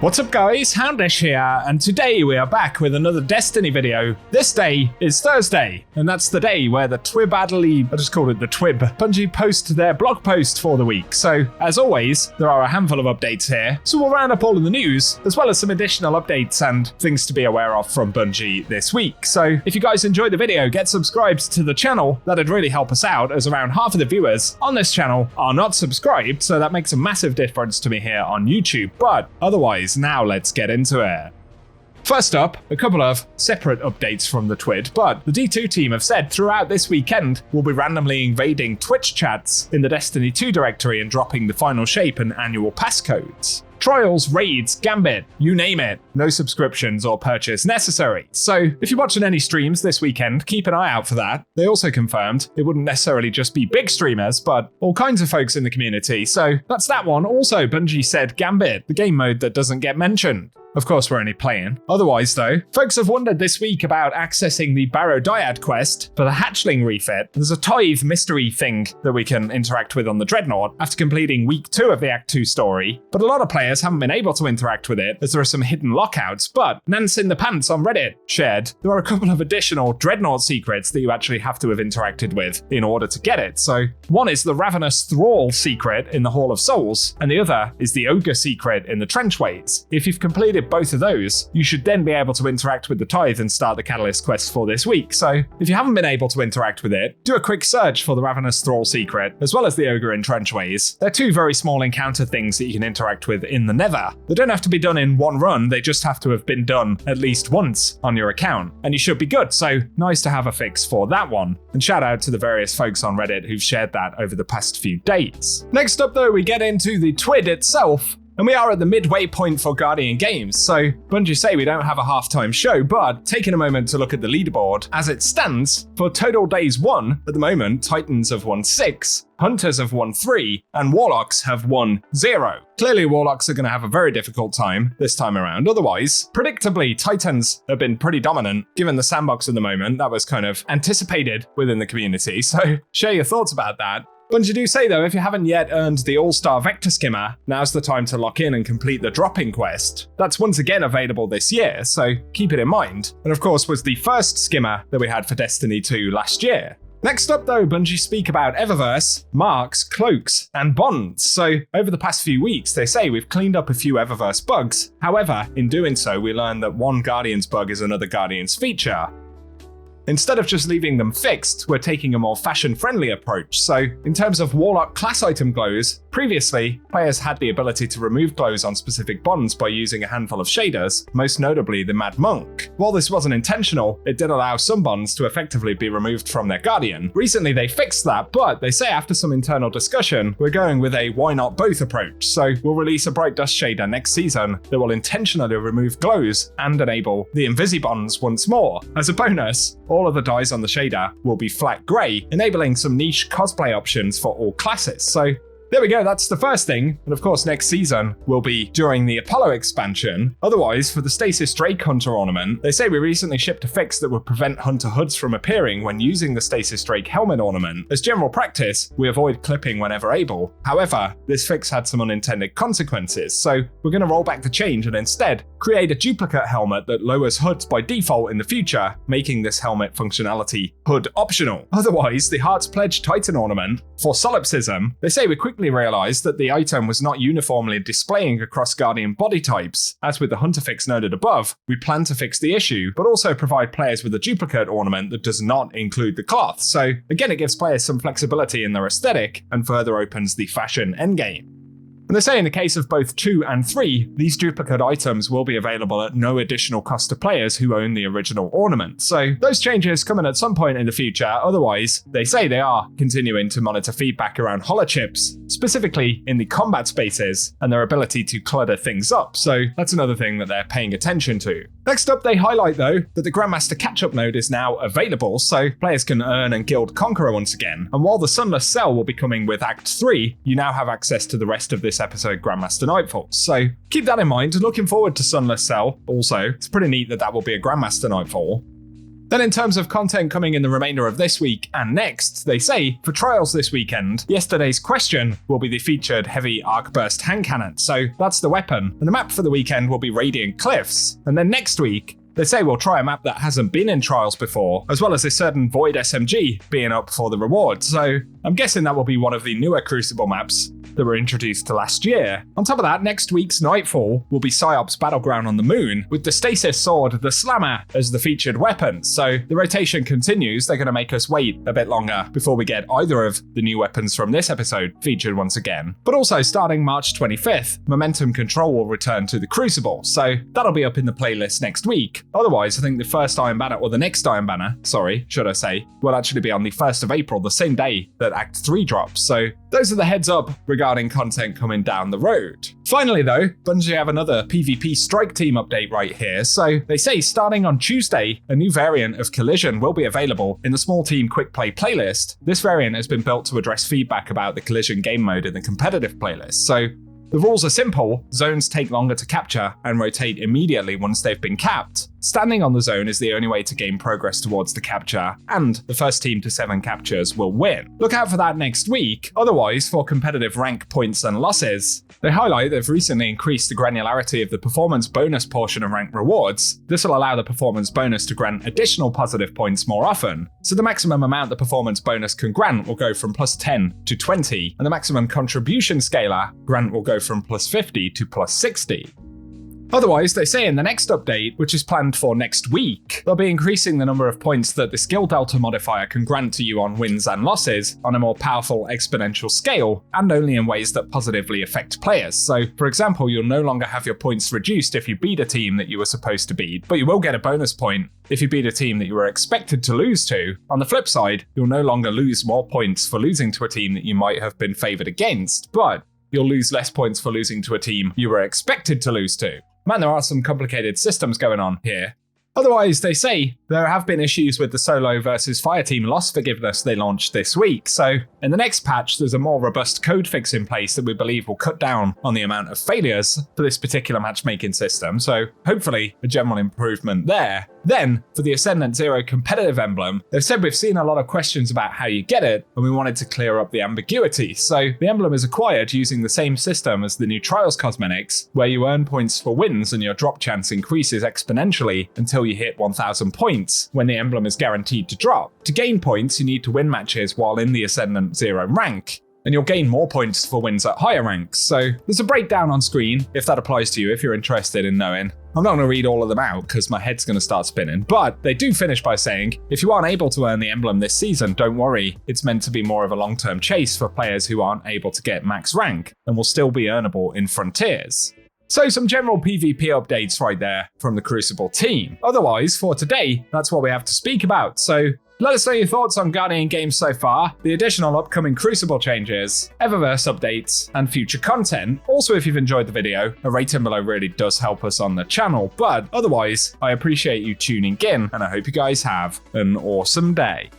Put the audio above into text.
What's up guys, Houndish here, and today we are back with another Destiny video. This day is Thursday, and that's the day where the TWID, I just called it the TWIB, Bungie post their blog post for the week. So, as always, there are a handful of updates here, so we'll round up all of the news, as well as some additional updates and things to be aware of from Bungie this week. So, if you guys enjoyed the video, get subscribed to the channel, that'd really help us out, as around half of the viewers on this channel are not subscribed, so that makes a massive difference to me here on YouTube, but otherwise, now let's get into it. First up, a couple of separate updates from the TWID, but the D2 team have said throughout this weekend we'll be randomly invading Twitch chats in the Destiny 2 directory and dropping the final shape and annual passcodes. Trials, raids, gambit, you name it, no subscriptions or purchase necessary. So if you're watching any streams this weekend, keep an eye out for that. They also confirmed it wouldn't necessarily just be big streamers, but all kinds of folks in the community. So that's that one. Also, Bungie said gambit, the game mode that doesn't get mentioned. Of course, we're only playing. Otherwise, though, folks have wondered this week about accessing the Barrow Dyad quest for the hatchling refit. There's a TWID mystery thing that we can interact with on the Dreadnought after completing week 2 of the Act 2 story, but a lot of players haven't been able to interact with it as there are some hidden lockouts. But Nance in the Pants on Reddit shared there are a couple of additional Dreadnought secrets that you actually have to have interacted with in order to get it. So one is the Ravenous Thrall secret in the Hall of Souls, and the other is the Ogre secret in the Trenchways. If you've completed both of those, you should then be able to interact with the Tithe and start the Catalyst quest for this week. So if you haven't been able to interact with it, do a quick search for the Ravenous Thrall secret, as well as the Ogre in Trenchways. They're two very small encounter things that you can interact with in the Nether. They don't have to be done in one run, they just have to have been done at least once on your account, and you should be good, so nice to have a fix for that one. And shout out to the various folks on Reddit who've shared that over the past few days. Next up though, we get into the TWID itself. And we are at the midway point for Guardian Games, so Bungie say we don't have a halftime show, but taking a moment to look at the leaderboard, as it stands, for total days won, at the moment, Titans have won 6, Hunters have won 3, and Warlocks have won 0. Clearly, Warlocks are going to have a very difficult time this time around. Otherwise, predictably, Titans have been pretty dominant, given the sandbox at the moment. That was kind of anticipated within the community, so share your thoughts about that. Bungie do say though, if you haven't yet earned the All-Star Vector Skimmer, now's the time to lock in and complete the dropping quest. That's once again available this year, so keep it in mind. And of course was the first skimmer that we had for Destiny 2 last year. Next up though, Bungie speak about Eververse, marks, cloaks, and bonds. So over the past few weeks, they say we've cleaned up a few Eververse bugs. However, in doing so, we learned that one Guardians bug is another Guardians feature. Instead of just leaving them fixed, we're taking a more fashion-friendly approach. So, in terms of Warlock class item glows, previously, players had the ability to remove glows on specific bonds by using a handful of shaders, most notably the Mad Monk. While this wasn't intentional, it did allow some bonds to effectively be removed from their Guardian. Recently, they fixed that, but they say after some internal discussion, we're going with a why not both approach. So, we'll release a Bright Dust shader next season that will intentionally remove glows and enable the Invisibonds once more. As a bonus, all of the dyes on the shader will be flat grey, enabling some niche cosplay options for all classes. So there we go, that's the first thing. And of course, next season will be during the Apollo expansion. Otherwise, for the Stasis Drake Hunter ornament, they say we recently shipped a fix that would prevent Hunter hoods from appearing when using the Stasis Drake helmet ornament. As general practice, we avoid clipping whenever able. However, this fix had some unintended consequences, so we're going to roll back the change and instead create a duplicate helmet that lowers hoods by default in the future, making this helmet functionality hood optional. Otherwise, the Heart's Pledge Titan ornament for solipsism, they say we quickly realized that the item was not uniformly displaying across Guardian body types. As with the Hunter fix noted above, we plan to fix the issue, but also provide players with a duplicate ornament that does not include the cloth. So again, it gives players some flexibility in their aesthetic and further opens the fashion endgame. And they say in the case of both 2 and 3, these duplicate items will be available at no additional cost to players who own the original ornament. So those changes come in at some point in the future. Otherwise, they say they are continuing to monitor feedback around holochips, specifically in the combat spaces, and their ability to clutter things up. So that's another thing that they're paying attention to. Next up, they highlight though that the Grandmaster catch-up node is now available, so players can earn and guild Conqueror once again. And while the Sunless cell will be coming with Act 3, you now have access to the rest of this episode Grandmaster Nightfall. So keep that in mind. Looking forward to Sunless cell also. It's pretty neat that that will be a Grandmaster Nightfall. Then in terms of content coming in the remainder of this week and next, they say, for trials this weekend, yesterday's question will be the featured heavy arc burst hand cannon, so that's the weapon, and the map for the weekend will be Radiant Cliffs. And then next week, they say we'll try a map that hasn't been in trials before, as well as a certain Void SMG being up for the reward, so I'm guessing that will be one of the newer Crucible maps that were introduced to last year. On top of that, next week's Nightfall will be PsyOps Battleground on the Moon, with the Stasis Sword, the Slammer, as the featured weapon. So the rotation continues. They're going to make us wait a bit longer before we get either of the new weapons from this episode featured once again. But also, starting March 25th, Momentum Control will return to the Crucible, so that'll be up in the playlist next week. Otherwise, I think the first Iron Banner, or the next Iron Banner, should I say, will actually be on the 1st of April, the same day that Act 3 drops. So those are the heads up regarding content coming down the road. Finally though, Bungie have another PvP strike team update right here. So they say starting on Tuesday, a new variant of Collision will be available in the small team quick play playlist. This variant has been built to address feedback about the Collision game mode in the competitive playlist. So the rules are simple. Zones take longer to capture and rotate immediately once they've been capped. Standing on the zone is the only way to gain progress towards the capture, and the first team to 7 captures will win. Look out for that next week. Otherwise, for competitive rank points and losses, they highlight they've recently increased the granularity of the performance bonus portion of rank rewards. This will allow the performance bonus to grant additional positive points more often. So the maximum amount the performance bonus can grant will go from plus 10 to 20, and the maximum contribution scalar grant will go from plus 50 to plus 60. Otherwise, they say in the next update, which is planned for next week, they'll be increasing the number of points that the skill delta modifier can grant to you on wins and losses on a more powerful exponential scale, and only in ways that positively affect players. So, for example, you'll no longer have your points reduced if you beat a team that you were supposed to beat, but you will get a bonus point if you beat a team that you were expected to lose to. On the flip side, you'll no longer lose more points for losing to a team that you might have been favored against, but you'll lose less points for losing to a team you were expected to lose to. Man, there are some complicated systems going on here. Otherwise, they say there have been issues with the solo versus fireteam loss forgiveness they launched this week, so in the next patch there's a more robust code fix in place that we believe will cut down on the amount of failures for this particular matchmaking system, so hopefully a general improvement there. Then, for the Ascendant Zero competitive emblem, they've said we've seen a lot of questions about how you get it, and we wanted to clear up the ambiguity. So the emblem is acquired using the same system as the new Trials cosmetics, where you earn points for wins and your drop chance increases exponentially until you hit 1,000 points, when the emblem is guaranteed to drop. To gain points, you need to win matches while in the Ascendant Zero rank, and you'll gain more points for wins at higher ranks. So there's a breakdown on screen if that applies to you, if you're interested in knowing. I'm not going to read all of them out because my head's going to start spinning, but they do finish by saying, if you aren't able to earn the emblem this season, don't worry. It's meant to be more of a long-term chase for players who aren't able to get max rank and will still be earnable in Frontiers. So some general PvP updates right there from the Crucible team. Otherwise, for today, that's what we have to speak about. So let us know your thoughts on Guardian games so far, the additional upcoming Crucible changes, Eververse updates, and future content. Also, if you've enjoyed the video, a rating below really does help us on the channel. But otherwise, I appreciate you tuning in, and I hope you guys have an awesome day.